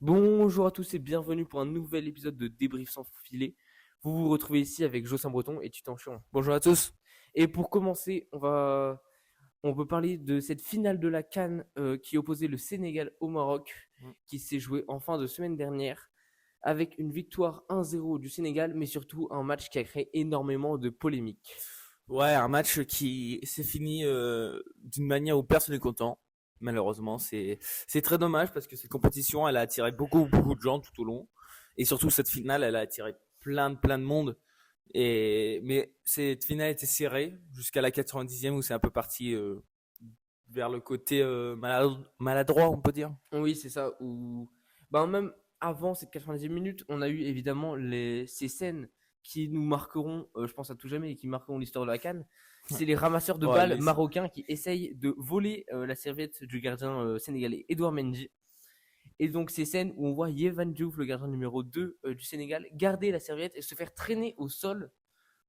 Bonjour à tous et bienvenue pour un nouvel épisode de Débrief sans filet. Vous vous retrouvez ici avec Jocelyn Breton et Titan Chion. Bonjour à tous. Et pour commencer, on peut parler de cette finale de la CAN qui opposait le Sénégal au Maroc, qui s'est jouée en fin de semaine dernière, avec une victoire 1-0 du Sénégal, mais surtout un match qui a créé énormément de polémiques. Ouais, un match qui s'est fini d'une manière où personne n'est content. Malheureusement, c'est très dommage parce que cette compétition, elle a attiré beaucoup de gens tout au long, et surtout cette finale, elle a attiré plein de monde. Mais cette finale était serrée jusqu'à la 90e où c'est un peu parti vers le côté maladroit, on peut dire. Oui, c'est ça. Même avant ces 90 minutes, on a eu évidemment ces scènes qui nous marqueront, je pense à tout jamais, et qui marqueront l'histoire de la CAN. C'est les ramasseurs de Ouais, balles marocains qui essayent de voler la serviette du gardien sénégalais Edouard Mendy. Et donc ces scènes où on voit Yehvan Diouf, le gardien numéro 2 du Sénégal, garder la serviette et se faire traîner au sol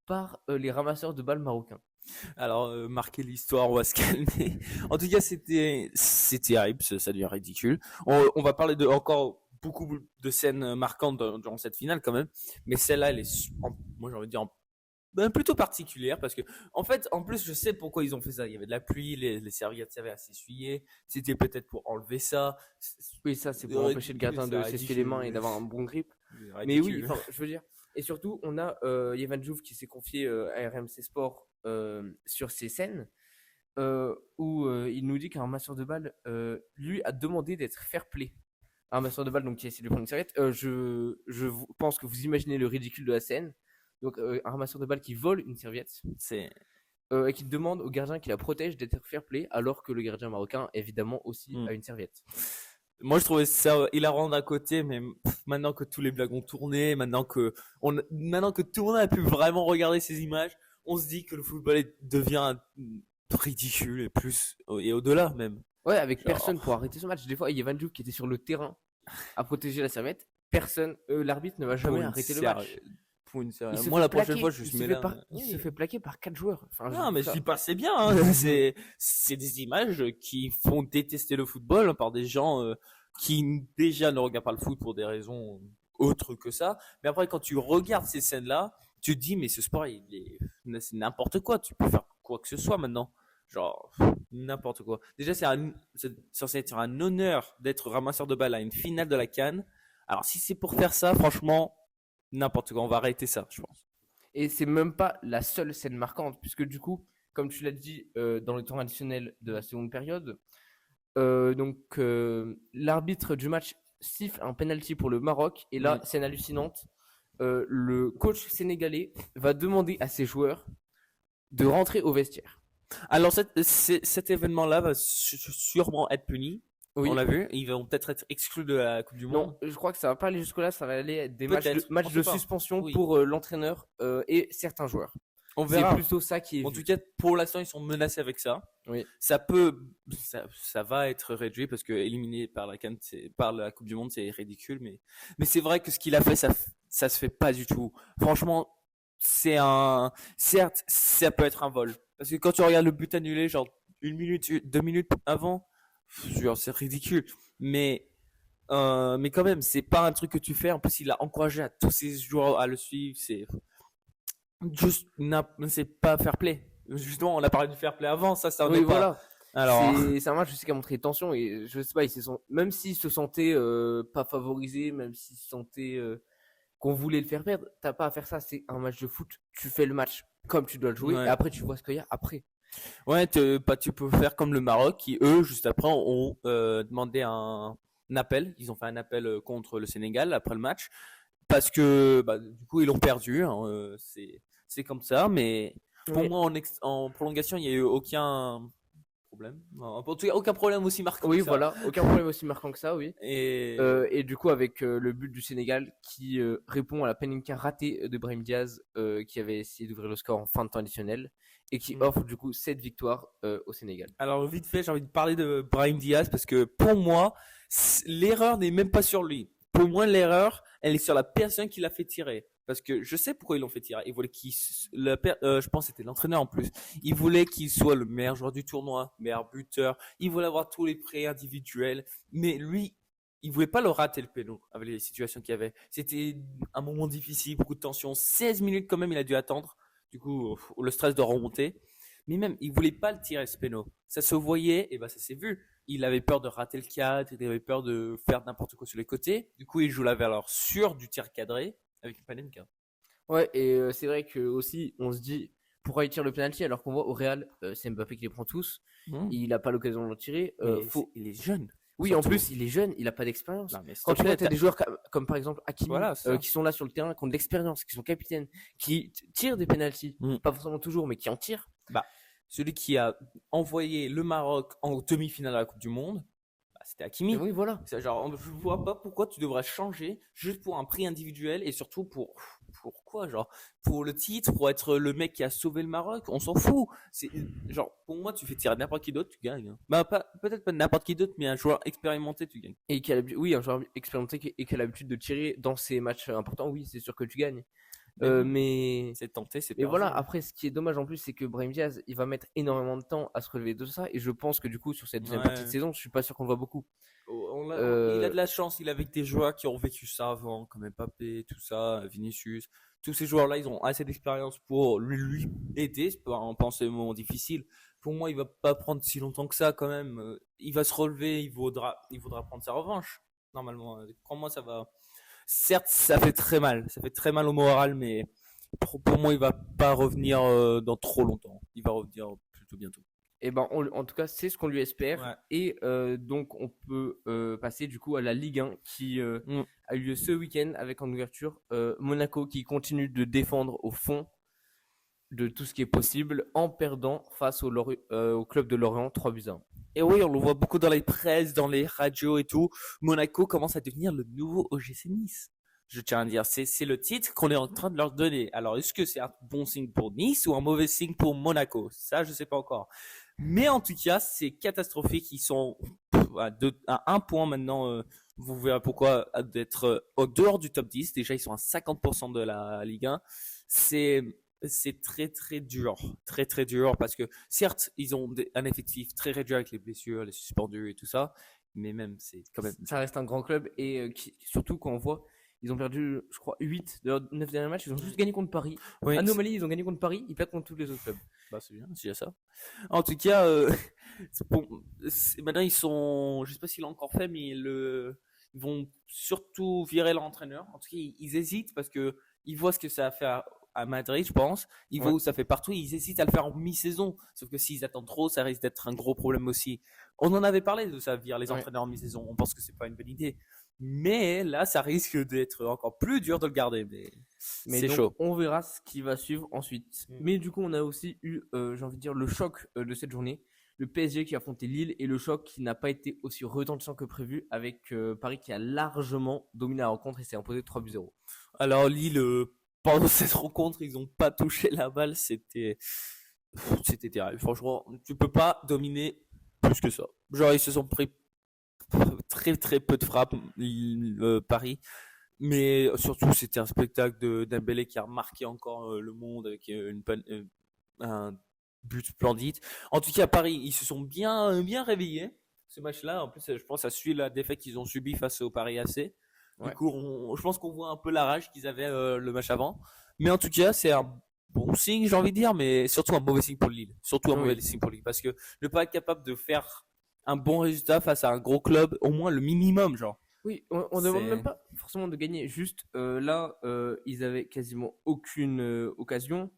par les ramasseurs de balles marocains. Alors, marquer l'histoire, on va se calmer. En tout cas, c'est terrible, ça devient ridicule. On va parler de encore beaucoup de scènes marquantes durant cette finale quand même, mais celle-là, moi j'ai envie de dire plutôt particulière parce que en fait, en plus, je sais pourquoi ils ont fait ça. Il y avait de la pluie, les serviettes servaient à s'essuyer. C'était peut-être pour enlever ça. Oui, ça c'est pour empêcher le gardien de s'essuyer les mains et d'avoir un bon grip. Mais oui, je veux dire. Et surtout, on a Yehvan Diouf qui s'est confié à RMC Sport sur ces scènes où il nous dit qu'un ramasseur de balles lui a demandé d'être fair play. Un ramasseur de balles donc, qui essaie de prendre une serviette. Je pense que vous imaginez le ridicule de la scène. Donc, un ramasseur de balles qui vole une serviette. Et qui demande au gardien qui la protège d'être fair play, alors que le gardien marocain, évidemment, aussi a une serviette. Moi, je trouvais ça hilarant d'un côté, mais maintenant que tous les blagues ont tourné, maintenant que tout le monde a pu vraiment regarder ces images, on se dit que le football devient ridicule et au-delà même. Ouais, avec personne pour arrêter ce match. Des fois, il y a Van Dijk qui était sur le terrain à protéger la serviette. Personne, l'arbitre ne va jamais arrêter le match. Pour une série. Moi, la prochaine fois, je mets là. Il se fait plaquer par 4 joueurs. Enfin, non, mais je dis pas, c'est bien. Hein. c'est des images qui font détester le football par des gens qui déjà ne regardent pas le foot pour des raisons autres que ça. Mais après, quand tu regardes ces scènes-là, tu te dis, mais ce sport, c'est n'importe quoi. Tu peux faire quoi que ce soit maintenant. Genre, n'importe quoi. Déjà, c'est censé être un honneur d'être ramasseur de balles à une finale de la CAN. Alors, si c'est pour faire ça, franchement, n'importe quoi. On va arrêter ça, je pense. Et c'est même pas la seule scène marquante, puisque du coup, comme tu l'as dit, dans le temps additionnel de la seconde période, l'arbitre du match siffle un penalty pour le Maroc. Et là, scène hallucinante, le coach sénégalais va demander à ses joueurs de rentrer au vestiaire. Alors cet événement-là va sûrement être puni. Oui. On l'a vu. Ils vont peut-être être exclus de la Coupe du Monde. Non, je crois que ça va pas aller jusque-là. Ça va aller être des matchs de suspension pour l'entraîneur et certains joueurs. On verra. C'est plutôt ça qui est. En tout cas, pour l'instant, ils sont menacés avec ça. Oui. Ça va être réduit parce que éliminé par la Coupe du Monde, c'est ridicule. Mais c'est vrai que ce qu'il a fait, ça se fait pas du tout. Franchement, certes, ça peut être un vol. Parce que quand tu regardes le but annulé, genre 1 minute, 2 minutes avant, c'est ridicule. Mais quand même, c'est pas un truc que tu fais. En plus, il a encouragé à tous ses joueurs à le suivre. C'est pas fair play. Justement, on a parlé du fair play avant, ça oui, voilà. Pas. Alors, c'est un match, je sais, qui a montré tension et je sais pas, même s'ils se sentaient pas favorisés, même s'ils se sentaient qu'on voulait le faire perdre, t'as pas à faire ça. C'est un match de foot. Tu fais le match comme tu dois le jouer et après tu vois ce qu'il y a après. Ouais, tu peux faire comme le Maroc qui eux juste après ont demandé un appel. Ils ont fait un appel contre le Sénégal après le match parce que du coup ils l'ont perdu. Hein, c'est comme ça, mais pour moi en prolongation il n'y a eu aucun problème. En tout cas, aucun problème aussi marquant. Oui, voilà, aucun problème aussi marquant que ça, oui. Et du coup, avec le but du Sénégal qui répond à la Panenka ratée de Brahim Diaz, qui avait essayé d'ouvrir le score en fin de temps additionnel, et qui offre du coup cette victoire au Sénégal. Alors vite fait, j'ai envie de parler de Brahim Diaz parce que pour moi, l'erreur n'est même pas sur lui. Pour moi, l'erreur, elle est sur la personne qui l'a fait tirer. Parce que je sais pourquoi ils l'ont fait tirer. Ils voulaient je pense que c'était l'entraîneur en plus. Ils voulaient qu'il soit le meilleur joueur du tournoi, meilleur buteur. Ils voulaient avoir tous les prêts individuels. Mais lui, il voulait pas le rater le péno avec les situations qu'il y avait. C'était un moment difficile, beaucoup de tension. 16 minutes quand même, il a dû attendre. Du coup, le stress de remonter. Mais même, il voulait pas le tirer ce péno. Ça se voyait, et ça s'est vu. Il avait peur de rater le cadre, il avait peur de faire n'importe quoi sur les côtés. Du coup, il joue la valeur sûre du tir cadré avec Panenka. Ouais, et c'est vrai que aussi, on se dit pourquoi il tire le penalty alors qu'on voit au Real, c'est Mbappé qui les prend tous. Il n'a pas l'occasion de le tirer. Il est jeune. Oui, surtout. En plus, il est jeune, il n'a pas d'expérience. Quand tu vois, tu as des joueurs comme par exemple Hakimi, voilà, qui sont là sur le terrain, qui ont de l'expérience, qui sont capitaines, qui tirent des penalties, pas forcément toujours, mais qui en tirent. Celui qui a envoyé le Maroc en demi-finale à la Coupe du Monde, c'était Hakimi. Et oui, voilà. Genre, je vois pas pourquoi tu devrais changer juste pour un prix individuel et surtout pourquoi, genre, pour le titre, pour être le mec qui a sauvé le Maroc, on s'en fout. C'est genre, pour moi, tu fais tirer n'importe qui d'autre, tu gagnes. Peut-être pas n'importe qui d'autre, mais un joueur expérimenté, tu gagnes. Et un joueur expérimenté et qui a l'habitude de tirer dans ces matchs importants, oui, c'est sûr que tu gagnes. Mais c'est tenté, c'est perdu. Et voilà, après, ce qui est dommage en plus, c'est que Brahim Diaz, il va mettre énormément de temps à se relever de ça. Et je pense que du coup, sur cette deuxième partie de saison, je suis pas sûr qu'on le voit beaucoup. Il a de la chance, il est avec des joueurs qui ont vécu ça avant, comme Mbappé, tout ça, Vinicius. Tous ces joueurs-là, ils ont assez d'expérience pour lui aider en pensant ces moments difficiles. Pour moi, il va pas prendre si longtemps que ça quand même. Il va se relever, il voudra prendre sa revanche. Normalement, crois-moi, ça va. Certes, ça fait très mal. Ça fait très mal au moral, mais pour moi, il va pas revenir dans trop longtemps. Il va revenir plutôt bientôt. Et en tout cas, c'est ce qu'on lui espère. Ouais. Et donc, on peut passer du coup à la Ligue 1 qui a eu lieu ce week-end avec en ouverture Monaco qui continue de défendre au fond de tout ce qui est possible en perdant face au club de Lorient 3-1. Et oui, on le voit beaucoup dans les presses, dans les radios et tout. Monaco commence à devenir le nouveau OGC Nice. Je tiens à dire, c'est le titre qu'on est en train de leur donner. Alors, est-ce que c'est un bon signe pour Nice ou un mauvais signe pour Monaco? Ça, je sais pas encore. Mais en tout cas, c'est catastrophique. Ils sont à un point maintenant. Vous verrez pourquoi d'être au dehors du top 10. Déjà, ils sont à 50% de la Ligue 1. C'est très très dur, très très dur parce que certes ils ont un effectif très réduit avec les blessures, les suspendus et tout ça, mais même c'est quand même. Ça reste un grand club et surtout quand on voit, ils ont perdu, je crois, 8 de leurs 9 derniers matchs, ils ont juste gagné contre Paris. Oui, anomalie, ils ont gagné contre Paris, ils perdent contre tous les autres clubs. C'est bien, c'est déjà ça. En tout cas, maintenant ils sont, je sais pas s'il l'a encore fait, mais ils vont surtout virer l'entraîneur. En tout cas, ils hésitent parce que ils voient ce que ça a fait à Madrid, je pense. Ils voient où ça fait partout. Ils hésitent à le faire en mi-saison. Sauf que s'ils attendent trop, ça risque d'être un gros problème aussi. On en avait parlé de ça, virer les entraîneurs en mi-saison. On pense que c'est pas une bonne idée. Mais là, ça risque d'être encore plus dur de le garder. Mais c'est chaud. On verra ce qui va suivre ensuite. Mais du coup, on a aussi eu, j'ai envie de dire, le choc de cette journée. Le PSG qui a affronté Lille et le choc qui n'a pas été aussi retentissant que prévu avec Paris qui a largement dominé la rencontre et s'est imposé 3-0. Alors Lille, pendant cette rencontre, ils n'ont pas touché la balle. C'était terrible. Franchement, tu peux pas dominer plus que ça. Genre, ils se sont pris très très peu de frappes, Paris. Mais surtout, c'était un spectacle de Dembélé qui a remarqué encore le monde avec un but splendide. En tout cas, Paris, ils se sont bien réveillés ce match-là. En plus, je pense que ça suit la défaite qu'ils ont subie face au Paris AC. Du coup, je pense qu'on voit un peu la rage qu'ils avaient le match avant. Mais en tout cas, c'est un bon signe, j'ai envie de dire, mais surtout un mauvais signe pour Lille. Surtout un mauvais signe pour Lille. Parce que ne pas être capable de faire un bon résultat face à un gros club, au moins le minimum, genre. Oui, on ne demande même pas forcément de gagner. Juste là, ils avaient quasiment aucune occasion.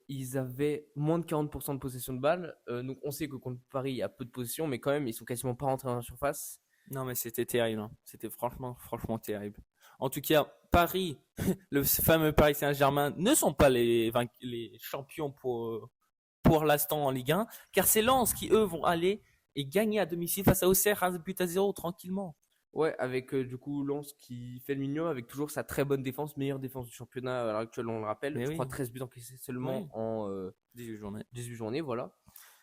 Ils avaient moins de 40% de possession de balle. Donc on sait que contre Paris, il y a peu de possession, mais quand même, ils sont quasiment pas rentrés dans la surface. Non, mais c'était terrible. Hein. C'était franchement terrible. En tout cas, Paris, le fameux Paris Saint-Germain, ne sont pas les champions pour l'instant en Ligue 1, car c'est Lens qui, eux, vont aller et gagner à domicile face à Auxerre, 1-0 tranquillement. Ouais, avec du coup Lens qui fait le mignon, avec toujours sa très bonne défense, meilleure défense du championnat à l'heure actuelle, on le rappelle. Je crois 13 buts encaissés seulement en 18 journées, voilà.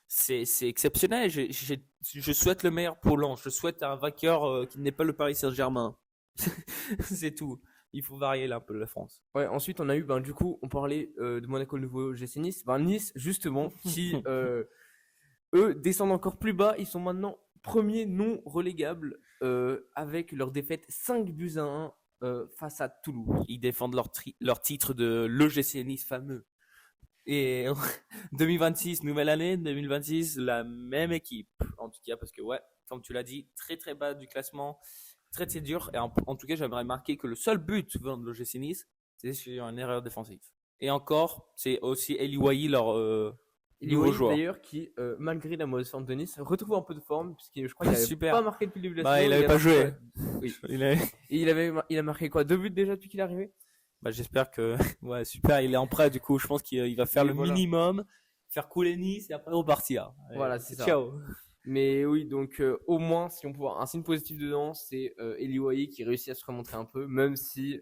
C'est exceptionnel. Je souhaite le meilleur pour Lens. Je souhaite un vainqueur qui n'est pas le Paris Saint-Germain. C'est tout. Il faut varier là un peu la France. Ouais, ensuite on a eu, du coup, on parlait de Monaco, le nouveau GC Nice. Nice, justement, qui, eux, descendent encore plus bas. Ils sont maintenant premiers non relégables. avec leur défaite 5-1 face à Toulouse. Ils défendent leur titre de l'OGC Nice fameux. Et 2026, nouvelle année, 2026, la même équipe. En tout cas, parce que comme tu l'as dit, très très bas du classement, très très dur. Et en tout cas, j'aimerais marquer que le seul but venant de l'OGC Nice, c'est sur une erreur défensive. Et encore, c'est aussi Eli Wahi, leur nouveau joueur. D'ailleurs, qui, malgré la mauvaise forme de Nice, retrouve un peu de forme, puisque je crois qu'il n'avait pas marqué depuis le début de la saison. Il n'avait pas joué. Oui. Il a marqué quoi, 2 buts déjà depuis qu'il est arrivé? J'espère que super, il est en prêt, du coup je pense qu'il va faire le minimum, faire couler Nice et après repartir. Voilà, c'est ça. Ciao. Mais oui, donc au moins, si on peut voir un signe positif dedans, c'est Eli Wahi qui réussit à se remontrer un peu, même si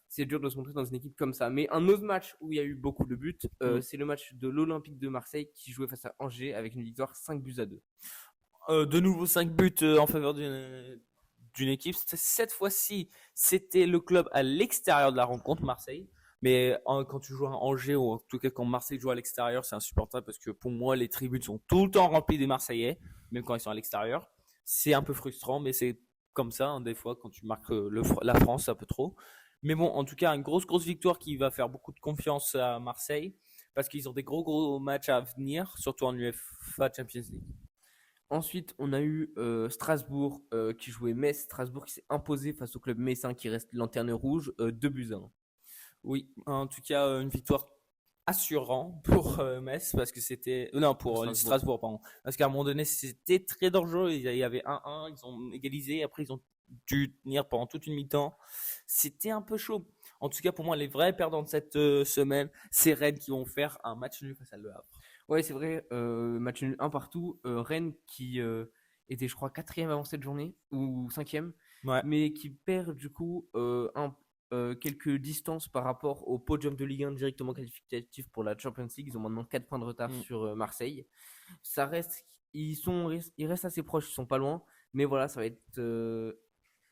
c'est dur de se montrer dans une équipe comme ça. Mais un autre match où il y a eu beaucoup de buts, c'est le match de l'Olympique de Marseille qui jouait face à Angers avec une victoire 5-2. De nouveau 5 buts en faveur d'une équipe. Cette fois-ci, c'était le club à l'extérieur de la rencontre, Marseille. Mais quand tu joues à Angers, ou en tout cas quand Marseille joue à l'extérieur, c'est insupportable parce que pour moi, les tribunes sont tout le temps remplies des Marseillais, même quand ils sont à l'extérieur. C'est un peu frustrant, mais c'est comme ça, hein, des fois, quand tu marques la France, un peu trop. Mais bon, en tout cas, une grosse victoire qui va faire beaucoup de confiance à Marseille parce qu'ils ont des gros matchs à venir, surtout en UEFA Champions League. Ensuite, on a eu Strasbourg qui jouait Metz. Strasbourg qui s'est imposé face au club messin qui reste lanterne rouge, 2-1. Oui, en tout cas, une victoire assurante pour Metz parce que c'était pour Strasbourg, pardon. Parce qu'à un moment donné, c'était très dangereux. Il y avait 1-1, ils ont égalisé, après ils ont dû tenir pendant toute une mi-temps. C'était un peu chaud. En tout cas, pour moi, les vrais perdants de cette semaine, c'est Rennes qui vont faire un match nul face à Le Havre. Ouais, c'est vrai, match nul 1 partout. Rennes qui était, je crois, 4e avant cette journée, ou 5e, mais qui perd du coup quelques distances par rapport au podium de Ligue 1 directement qualificatif pour la Champions League. Ils ont maintenant 4 points de retard sur Marseille. Ça reste, ils restent assez proches, ils sont pas loin, mais voilà, ça va être...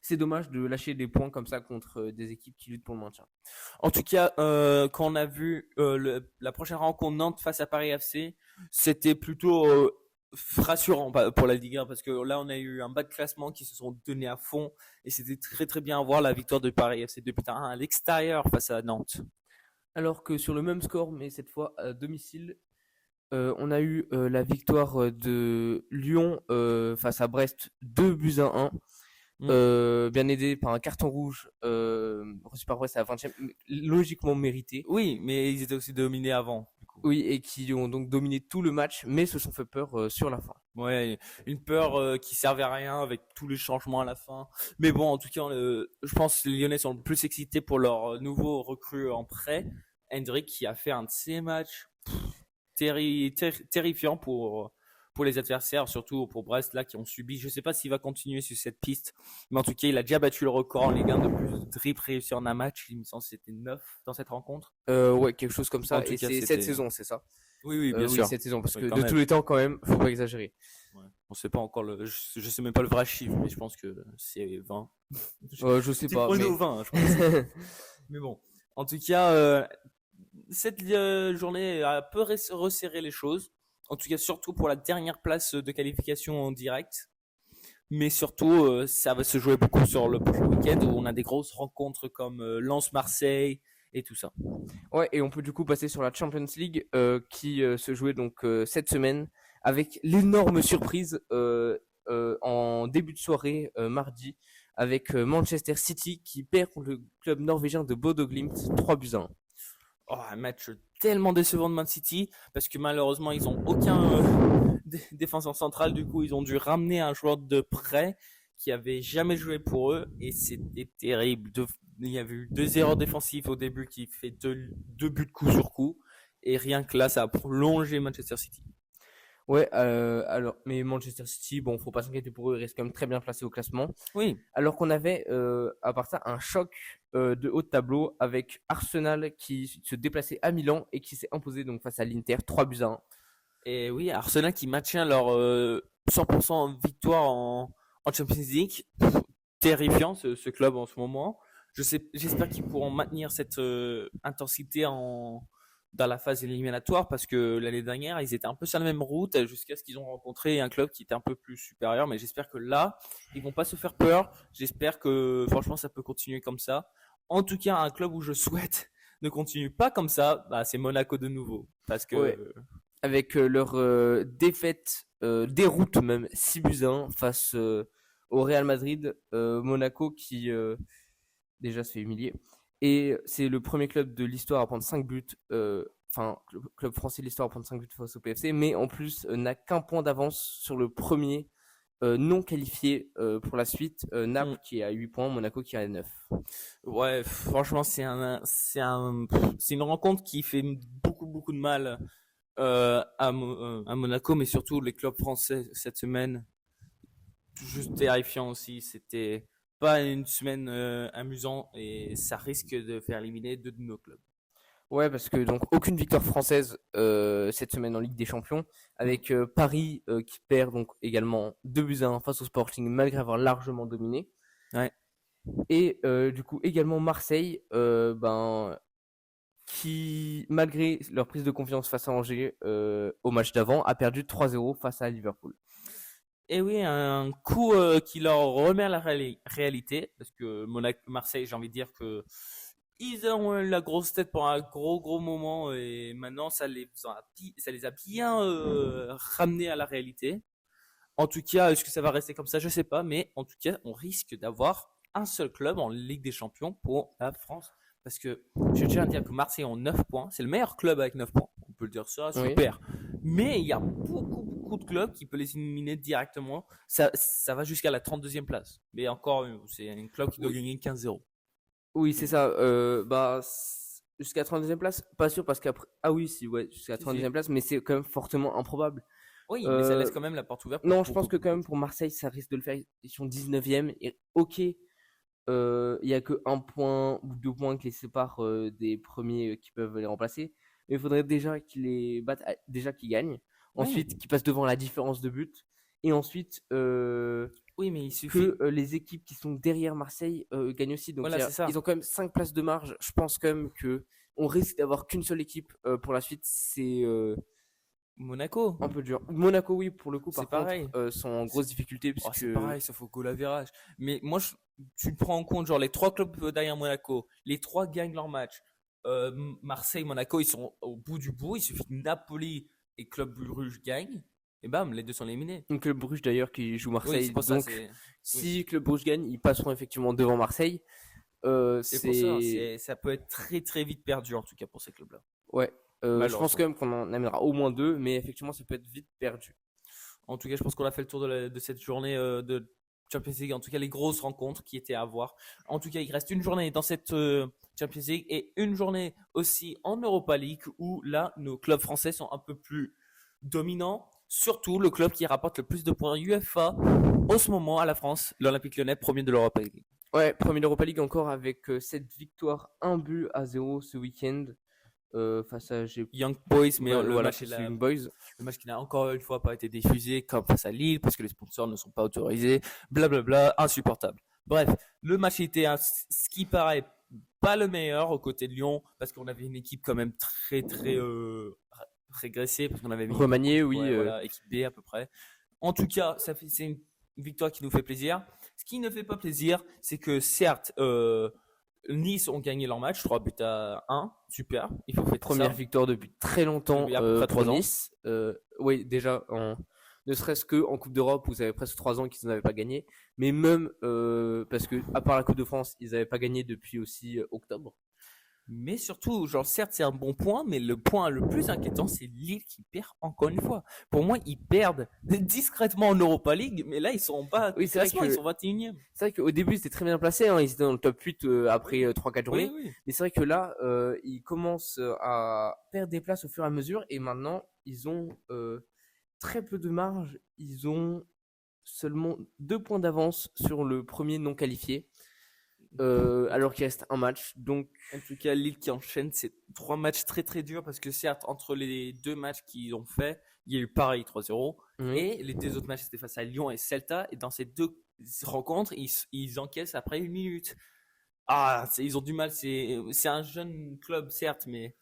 c'est dommage de lâcher des points comme ça contre des équipes qui luttent pour le maintien. En tout cas, quand on a vu la prochaine rencontre Nantes face à Paris FC, c'était plutôt rassurant pour la Ligue 1 parce que là, on a eu un bas de classement qui se sont donnés à fond et c'était très très bien à voir la victoire de Paris FC 2-1 à l'extérieur face à Nantes. Alors que sur le même score, mais cette fois à domicile, on a eu la victoire de Lyon face à Brest, 2-1. Bien aidé par un carton rouge reçu par Brest à la 20e, logiquement mérité. Oui, mais ils étaient aussi dominés avant. Oui, et qui ont donc dominé tout le match, mais se sont fait peur sur la fin. Ouais, une peur qui servait à rien avec tous les changements à la fin. Mais bon, en tout cas, je pense que les Lyonnais sont le plus excités pour leur nouveau recrue en prêt, Hendrick, qui a fait un de ces matchs terrifiant pour les adversaires, surtout pour Brest là qui ont subi. Je sais pas s'il va continuer sur cette piste, mais en tout cas il a déjà battu le record en Ligue 1 de plus de dribbles réussis en un match. Il me semble que c'était 9 dans cette rencontre. Ouais, quelque chose comme ça. Et c'est cette saison, c'est ça? Oui, bien sûr. Cette saison, parce que de tous les temps quand même, faut pas exagérer. Ouais. On sait pas encore je sais même pas le vrai chiffre, mais je pense que c'est 20. Je sais pas. Mais... 20, je pense. Mais bon, en tout cas, cette journée a un peu resserré les choses. En tout cas, surtout pour la dernière place de qualification en direct. Mais surtout, ça va se jouer beaucoup sur le prochain week-end où on a des grosses rencontres comme Lens-Marseille et tout ça. Ouais, et on peut du coup passer sur la Champions League qui se jouait donc cette semaine avec l'énorme surprise en début de soirée mardi avec Manchester City qui perd contre le club norvégien de Bodo Glimt 3-1. Un match tellement décevant de Man City parce que malheureusement ils ont aucun défenseur central, du coup ils ont dû ramener un joueur de prêt qui avait jamais joué pour eux et c'était terrible. Il y avait eu 2 erreurs défensives au début qui fait 2 buts coup sur coup et rien que là ça a prolongé Manchester City. Ouais, alors, mais Manchester City, bon, faut pas s'inquiéter pour eux, ils restent quand même très bien placés au classement. Oui. Alors qu'on avait, à part ça, un choc de haut de tableau avec Arsenal qui se déplaçait à Milan et qui s'est imposé donc face à l'Inter 3-1. Et oui, Arsenal qui maintient leur 100% victoire en Champions League. Terrifiant ce club en ce moment. J'espère qu'ils pourront maintenir cette intensité dans la phase éliminatoire parce que l'année dernière, ils étaient un peu sur la même route jusqu'à ce qu'ils ont rencontré un club qui était un peu plus supérieur. Mais j'espère que là, ils vont pas se faire peur. J'espère que franchement, ça peut continuer comme ça. En tout cas, un club où je souhaite ne continue pas comme ça, bah, c'est Monaco de nouveau. Parce que Ouais. Avec leur défaite, déroute même 6-1 face au Real Madrid, Monaco qui déjà se fait humilier. Et c'est le premier club de l'histoire à prendre 5 buts, enfin, le club français de l'histoire à prendre 5 buts face au PFC, mais en plus n'a qu'un point d'avance sur le premier non qualifié pour la suite, Naples qui est à 8 points, Monaco qui est à 9. Ouais, franchement, c'est une rencontre qui fait beaucoup de mal à Monaco, mais surtout les clubs français cette semaine. Juste terrifiant aussi. C'était pas une semaine amusante et ça risque de faire éliminer deux de nos clubs. Ouais, parce que donc aucune victoire française cette semaine en Ligue des Champions, avec Paris qui perd donc également 2-1 face au Sporting malgré avoir largement dominé. Ouais. Et du coup également Marseille, qui malgré leur prise de confiance face à Angers au match d'avant, a perdu 3-0 face à Liverpool. Et oui, un coup qui leur remet à la réalité, parce que Marseille, j'ai envie de dire que ils ont la grosse tête pour un gros moment et maintenant ça les a bien ramenés à la réalité. En tout cas, est-ce que ça va rester comme ça? Je sais pas, mais en tout cas, on risque d'avoir un seul club en Ligue des Champions pour la France. Parce que je tiens à dire que Marseille ont 9 points. C'est le meilleur club avec 9 points. On peut le dire ça, super. Oui. Mais il y a beaucoup de clubs qui peuvent les éliminer directement. Ça va jusqu'à la 32e place. Mais encore, c'est un club qui doit gagner 15-0. Oui, c'est ça. Jusqu'à 32e place, pas sûr parce qu'après. Ah oui, si, ouais, jusqu'à 32e place, mais c'est quand même fortement improbable. Oui, mais ça laisse quand même la porte ouverte. Non, je pense que quand même pour Marseille, ça risque de le faire. Ils sont 19e. Et ok, il n'y a que 1 point ou 2 points qui les séparent des premiers qui peuvent les remplacer. Mais il faudrait déjà qu'ils les battent, déjà qu'ils gagnent. Ensuite, qu'ils passent devant la différence de but. Et ensuite, oui, mais il suffit que les équipes qui sont derrière Marseille gagnent aussi. Donc, voilà, ils ont quand même 5 places de marge. Je pense quand même que on risque d'avoir qu'une seule équipe pour la suite. C'est Monaco. Un peu dur. Monaco, oui, pour le coup, par pareil. contre, sont en grosse difficulté. Puisque... c'est pareil, sauf au goal average. Mais moi, tu prends en compte, genre, les 3 clubs derrière Monaco, les 3 gagnent leur match. Marseille, Monaco, ils sont au bout du bout. Il suffit que Napoli et Club Bruges gagnent. Et bam, les deux sont éliminés. Donc, Club Bruges, d'ailleurs, qui joue Marseille. Oui, donc, si Club Bruges gagne, ils passeront effectivement devant Marseille. C'est pour ça, ça peut être très vite perdu, en tout cas, pour ces clubs-là. Ouais. Je pense quand même qu'on en amènera au moins 2, mais effectivement, ça peut être vite perdu. En tout cas, je pense qu'on a fait le tour de cette journée de Champions League. En tout cas, les grosses rencontres qui étaient à voir. En tout cas, il reste une journée dans cette Champions League et une journée aussi en Europa League où là, nos clubs français sont un peu plus dominants. Surtout le club qui rapporte le plus de points UEFA en ce moment à la France, l'Olympique Lyonnais, premier de l'Europa League. Ouais, premier de l'Europa League encore avec cette victoire 1-0 ce week-end. Face à Young Boys, mais le match Young Boys. Le match qui n'a encore une fois pas été diffusé comme face à Lille parce que les sponsors ne sont pas autorisés, blablabla, insupportable. Bref, le match était ce qui paraît pas le meilleur aux côtés de Lyon parce qu'on avait une équipe quand même très régressée parce qu'on avait mis remanié, oui, voilà, équipe B à peu près. En tout cas, c'est une victoire qui nous fait plaisir. Ce qui ne fait pas plaisir, c'est que certes Nice ont gagné leur match, 3-1, super. Il faut fêter première victoire depuis très longtemps pour Nice. Oui, déjà, ne serait-ce que en Coupe d'Europe, où ça avait presque 3 ans qu'ils n'avaient pas gagné, mais même parce que à part la Coupe de France, ils n'avaient pas gagné depuis aussi octobre. Mais surtout, genre certes c'est un bon point, mais le point le plus inquiétant c'est Lille qui perd encore une fois. Pour moi, ils perdent discrètement en Europa League, mais là ils sont pas. Oui, c'est vrai que ils sont 21e. C'est vrai qu'au début c'était très bien placé, hein, ils étaient dans le top 8 après 3-4 journées. Oui. Mais c'est vrai que là, ils commencent à perdre des places au fur et à mesure, et maintenant ils ont très peu de marge. Ils ont seulement 2 points d'avance sur le premier non qualifié. Alors qu'il reste un match. Donc, en tout cas, Lille qui enchaîne ces 3 matchs très durs parce que certes, entre les 2 matchs qu'ils ont fait, il y a eu pareil 3-0. Et les 2 autres matchs c'était face à Lyon et Celta. Et dans ces 2 rencontres, ils encaissent après 1 minute. Ils ont du mal. C'est un jeune club, certes, mais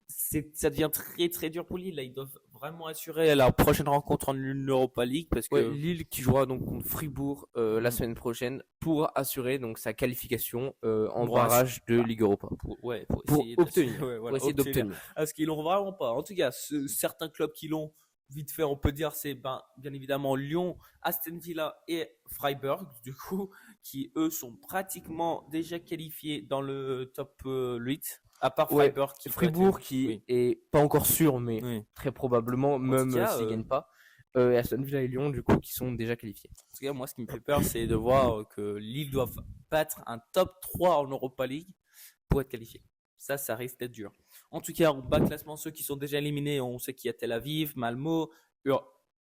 ça devient très très dur pour Lille. Là, ils doivent vraiment assurer la prochaine rencontre en Europa League parce que Lille qui jouera donc contre Fribourg la semaine prochaine pour assurer donc sa qualification en barrage de Ligue Europa. Pour essayer d'obtenir. Parce qu'ils l'ont vraiment pas. En tout cas, certains clubs qui l'ont vite fait, on peut dire, c'est bien évidemment Lyon, Aston Villa et Freiburg, du coup, qui eux sont pratiquement déjà qualifiés dans le top 8. À part Freiburg qui est pas encore sûr, mais très probablement, même s'ils gagnent pas. Aston Villa et Lyon, du coup, qui sont déjà qualifiés. En tout cas, moi, ce qui me fait peur, c'est de voir que Lille doit battre un top 3 en Europa League pour être qualifié. Ça risque d'être dur. En tout cas, en bas classement, ceux qui sont déjà éliminés, on sait qu'il y a Tel Aviv, Malmo,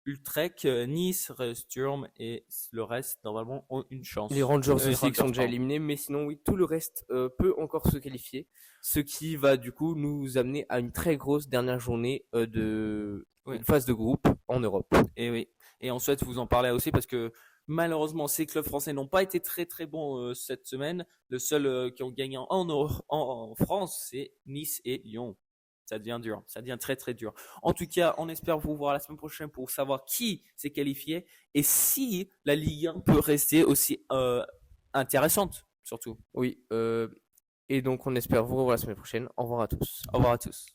Utrecht, Nice, Sturm et le reste, normalement, ont une chance. Les Rangers aussi qui sont déjà éliminés, mais sinon, oui, tout le reste peut encore se qualifier. Ce qui va du coup nous amener à une très grosse dernière journée de phase de groupe en Europe. Et oui, et on souhaite vous en parler aussi parce que malheureusement, ces clubs français n'ont pas été très très bons cette semaine. Le seul qui ont gagné en France, c'est Nice et Lyon. Ça devient dur, ça devient très très dur. En tout cas, on espère vous voir la semaine prochaine pour savoir qui s'est qualifié et si la Ligue 1 peut rester aussi intéressante, surtout. Oui, et donc on espère vous revoir la semaine prochaine. Au revoir à tous. Au revoir à tous.